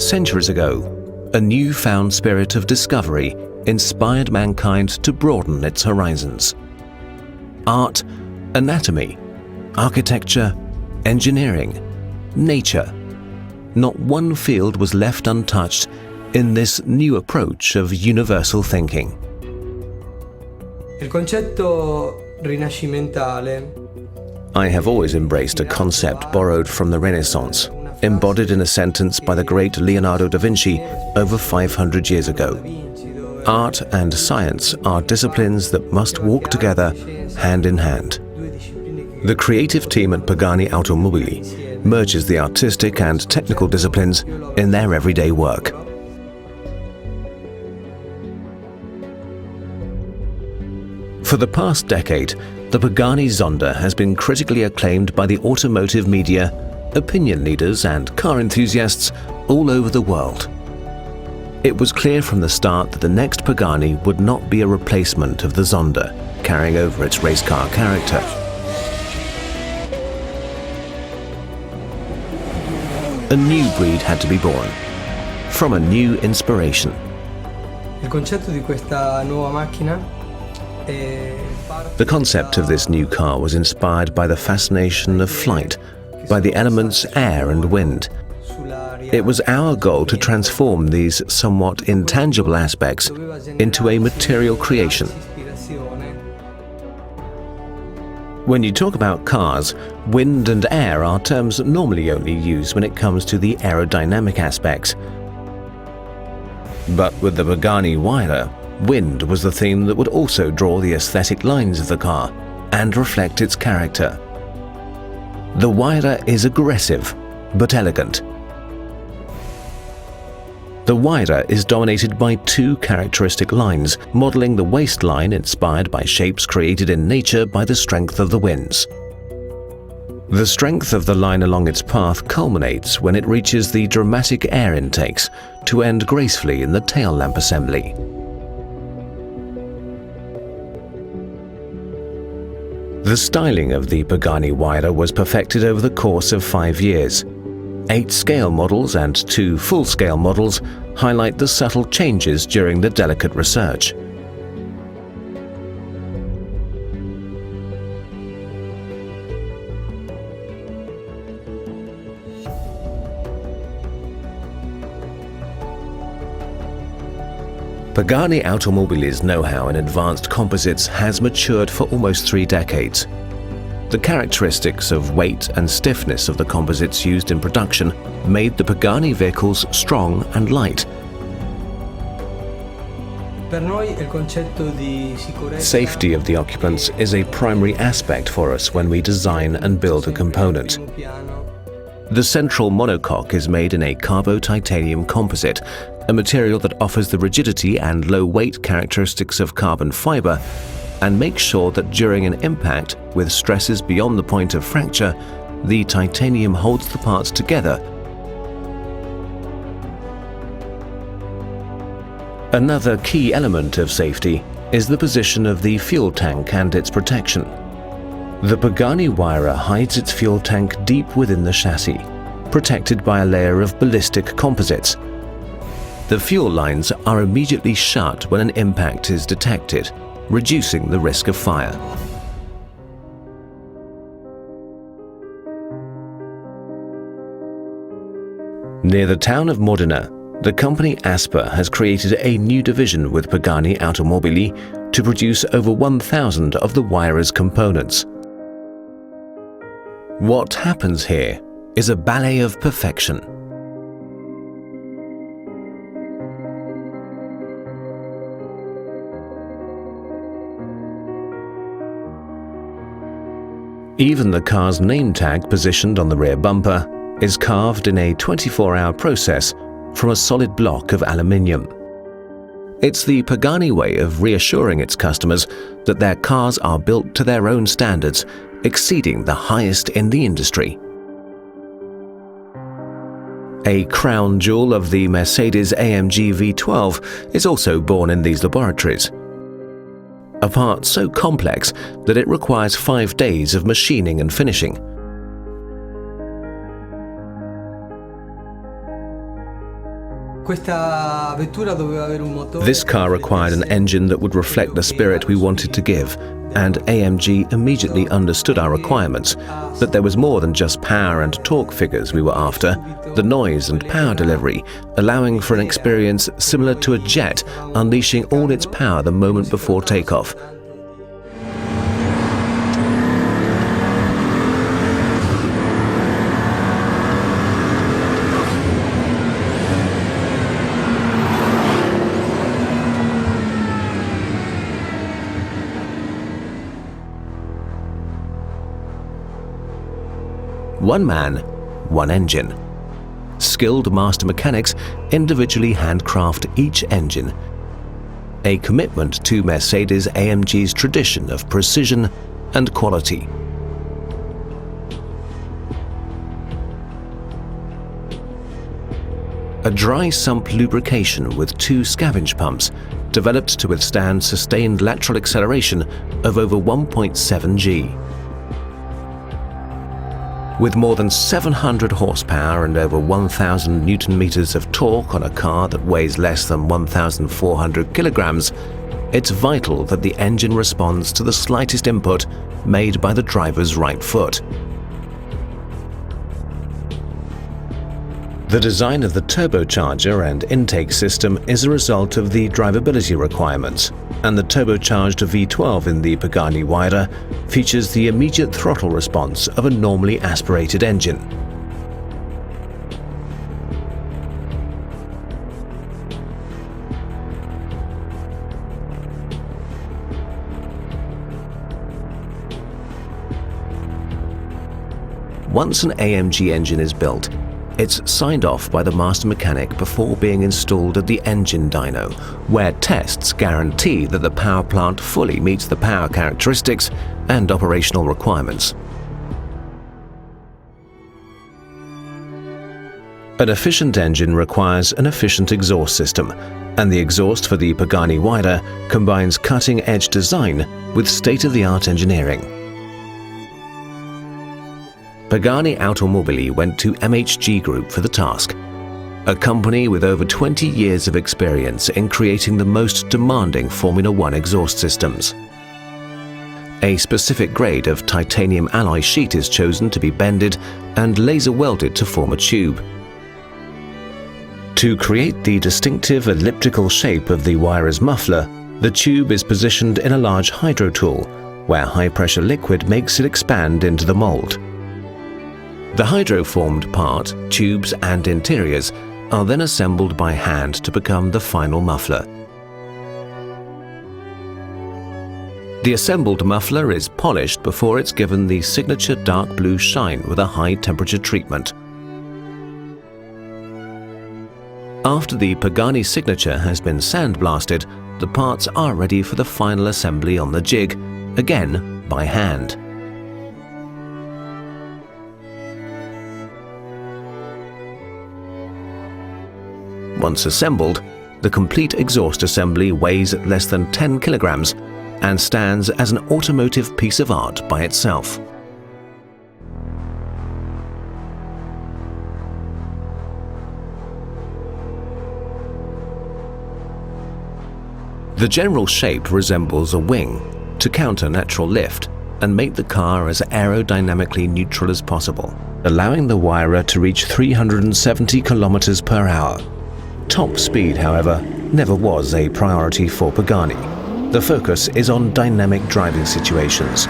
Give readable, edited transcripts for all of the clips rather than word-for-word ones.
Centuries ago, a newfound spirit of discovery inspired mankind to broaden its horizons. Art, anatomy, architecture, engineering, nature. Not one field was left untouched in this new approach of universal thinking. Il concetto rinascimentale. I have always embraced a concept borrowed from the Renaissance, embodied in a sentence by the great Leonardo da Vinci over 500 years ago. Art and science are disciplines that must walk together hand in hand. The creative team at Pagani Automobili merges the artistic and technical disciplines in their everyday work. For the past decade, the Pagani Zonda has been critically acclaimed by the automotive media, opinion leaders and car enthusiasts all over the world. It was clear from the start that the next Pagani would not be a replacement of the Zonda, carrying over its race car character. A new breed had to be born, from a new inspiration. Il concetto di questa nuova macchina. The concept of this new car was inspired by the fascination of flight, by the elements air and wind. It was our goal to transform these somewhat intangible aspects into a material creation. When you talk about cars, wind and air are terms normally only used when it comes to the aerodynamic aspects. But with the Pagani Huayra, wind was the theme that would also draw the aesthetic lines of the car and reflect its character. The Huayra is aggressive, but elegant. The Huayra is dominated by two characteristic lines, modeling the waistline inspired by shapes created in nature by the strength of the winds. The strength of the line along its path culminates when it reaches the dramatic air intakes to end gracefully in the tail lamp assembly. The styling of the Pagani Huayra was perfected over the course of 5 years. 8 scale models and 2 full-scale models highlight the subtle changes during the delicate research. Pagani Automobili's know-how in advanced composites has matured for almost 3 decades. The characteristics of weight and stiffness of the composites used in production made the Pagani vehicles strong and light. Safety of the occupants is a primary aspect for us when we design and build a component. The central monocoque is made in a carbo-titanium composite, a material that offers the rigidity and low weight characteristics of carbon fiber and makes sure that during an impact with stresses beyond the point of fracture, the titanium holds the parts together. Another key element of safety is the position of the fuel tank and its protection. The Pagani Huayra hides its fuel tank deep within the chassis, protected by a layer of ballistic composites. The fuel lines are immediately shut when an impact is detected, reducing the risk of fire. Near the town of Modena, the company Aspa has created a new division with Pagani Automobili to produce over 1,000 of the Huayra's components. What happens here is a ballet of perfection. Even the car's name tag positioned on the rear bumper is carved in a 24-hour process from a solid block of aluminium. It's the Pagani way of reassuring its customers that their cars are built to their own standards, exceeding the highest in the industry. A crown jewel of the Mercedes-AMG V12 is also born in these laboratories. A part so complex that it requires 5 days of machining and finishing. Questa vettura doveva avere un motore. This car required an engine that would reflect the spirit we wanted to give, and AMG immediately understood our requirements, that there was more than just power and torque figures we were after, the noise and power delivery, allowing for an experience similar to a jet unleashing all its power the moment before takeoff. One man, one engine. Skilled master mechanics individually handcraft each engine. A commitment to Mercedes-AMG's tradition of precision and quality. A dry sump lubrication with 2 scavenge pumps, developed to withstand sustained lateral acceleration of over 1.7 G. With more than 700 horsepower and over 1,000 Newton-meters of torque on a car that weighs less than 1,400 kilograms, it's vital that the engine responds to the slightest input made by the driver's right foot. The design of the turbocharger and intake system is a result of the drivability requirements, and the turbocharged V12 in the Pagani Huayra features the immediate throttle response of a normally aspirated engine. Once an AMG engine is built, it's signed off by the master mechanic before being installed at the engine dyno, where tests guarantee that the power plant fully meets the power characteristics and operational requirements. An efficient engine requires an efficient exhaust system, and the exhaust for the Pagani Huayra combines cutting-edge design with state-of-the-art engineering. Pagani Automobili went to MHG Group for the task, a company with over 20 years of experience in creating the most demanding Formula One exhaust systems. A specific grade of titanium alloy sheet is chosen to be bended and laser welded to form a tube. To create the distinctive elliptical shape of the Huayra's muffler, the tube is positioned in a large hydro tool, where high-pressure liquid makes it expand into the mold. The hydro-formed part, tubes and interiors are then assembled by hand to become the final muffler. The assembled muffler is polished before it's given the signature dark blue shine with a high-temperature treatment. After the Pagani signature has been sandblasted, the parts are ready for the final assembly on the jig, again by hand. Once assembled, the complete exhaust assembly weighs less than 10 kilograms and stands as an automotive piece of art by itself. The general shape resembles a wing to counter natural lift and make the car as aerodynamically neutral as possible, allowing the Huayra to reach 370 kilometers per hour. Top speed, however, never was a priority for Pagani. The focus is on dynamic driving situations.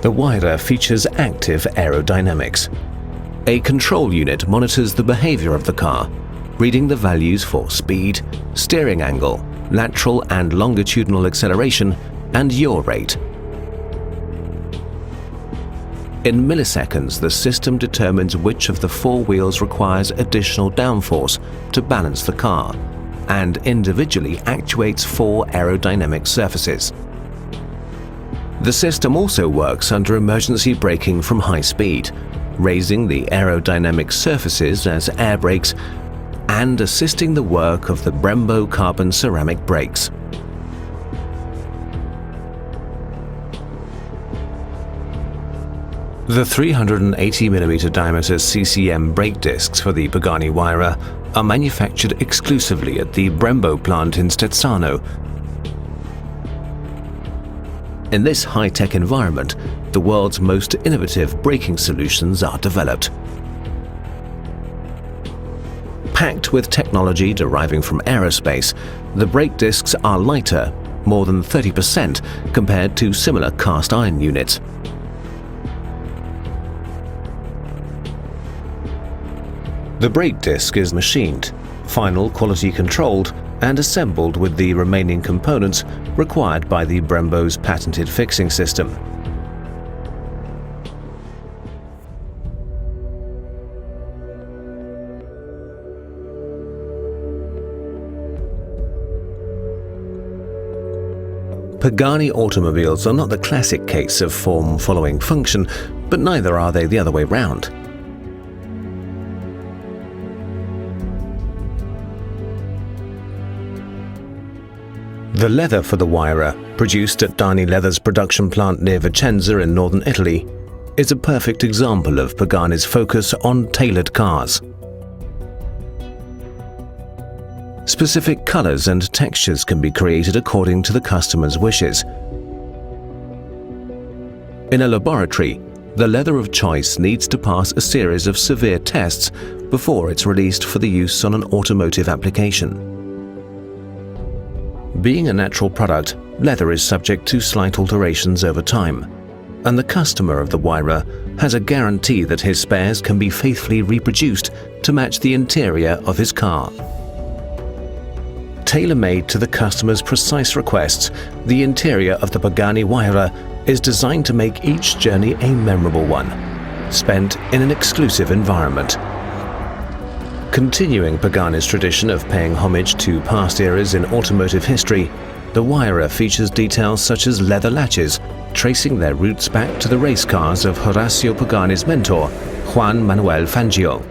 The Huayra features active aerodynamics. A control unit monitors the behavior of the car, reading the values for speed, steering angle, lateral and longitudinal acceleration, and yaw rate. In milliseconds, the system determines which of the 4 wheels requires additional downforce to balance the car, and individually actuates 4 aerodynamic surfaces. The system also works under emergency braking from high speed, raising the aerodynamic surfaces as air brakes and assisting the work of the Brembo carbon ceramic brakes. The 380mm diameter CCM brake discs for the Pagani Huayra are manufactured exclusively at the Brembo plant in Stezzano. In this high-tech environment, the world's most innovative braking solutions are developed. Packed with technology deriving from aerospace, the brake discs are lighter, more than 30% compared to similar cast iron units. The brake disc is machined, final quality controlled, and assembled with the remaining components required by the Brembo's patented fixing system. Pagani automobiles are not the classic case of form following function, but neither are they the other way round. The leather for the Huayra, produced at Dani Leather's production plant near Vicenza in northern Italy, is a perfect example of Pagani's focus on tailored cars. Specific colors and textures can be created according to the customer's wishes. In a laboratory, the leather of choice needs to pass a series of severe tests before it's released for the use on an automotive application. Being a natural product, leather is subject to slight alterations over time, and the customer of the Huayra has a guarantee that his spares can be faithfully reproduced to match the interior of his car. Tailor-made to the customer's precise requests, the interior of the Pagani Huayra is designed to make each journey a memorable one, spent in an exclusive environment. Continuing Pagani's tradition of paying homage to past eras in automotive history, the Huayra features details such as leather latches, tracing their roots back to the race cars of Horacio Pagani's mentor, Juan Manuel Fangio.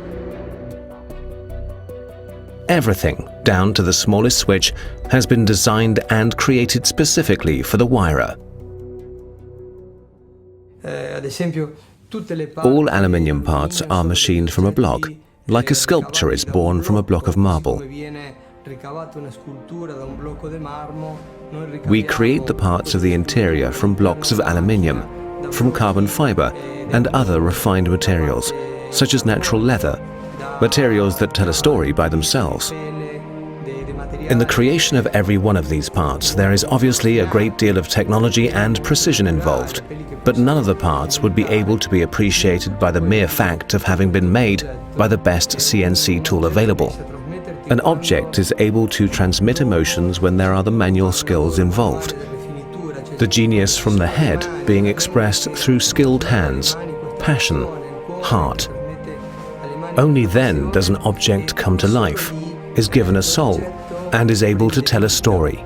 Everything, down to the smallest switch, has been designed and created specifically for the Huayra. All aluminium parts are machined from a block, like a sculpture is born from a block of marble. We create the parts of the interior from blocks of aluminium, from carbon fiber and other refined materials, such as natural leather, materials that tell a story by themselves. In the creation of every one of these parts, there is obviously a great deal of technology and precision involved, but none of the parts would be able to be appreciated by the mere fact of having been made by the best CNC tool available. An object is able to transmit emotions when there are the manual skills involved. The genius from the head being expressed through skilled hands, passion, heart. Only then does an object come to life, is given a soul, and is able to tell a story.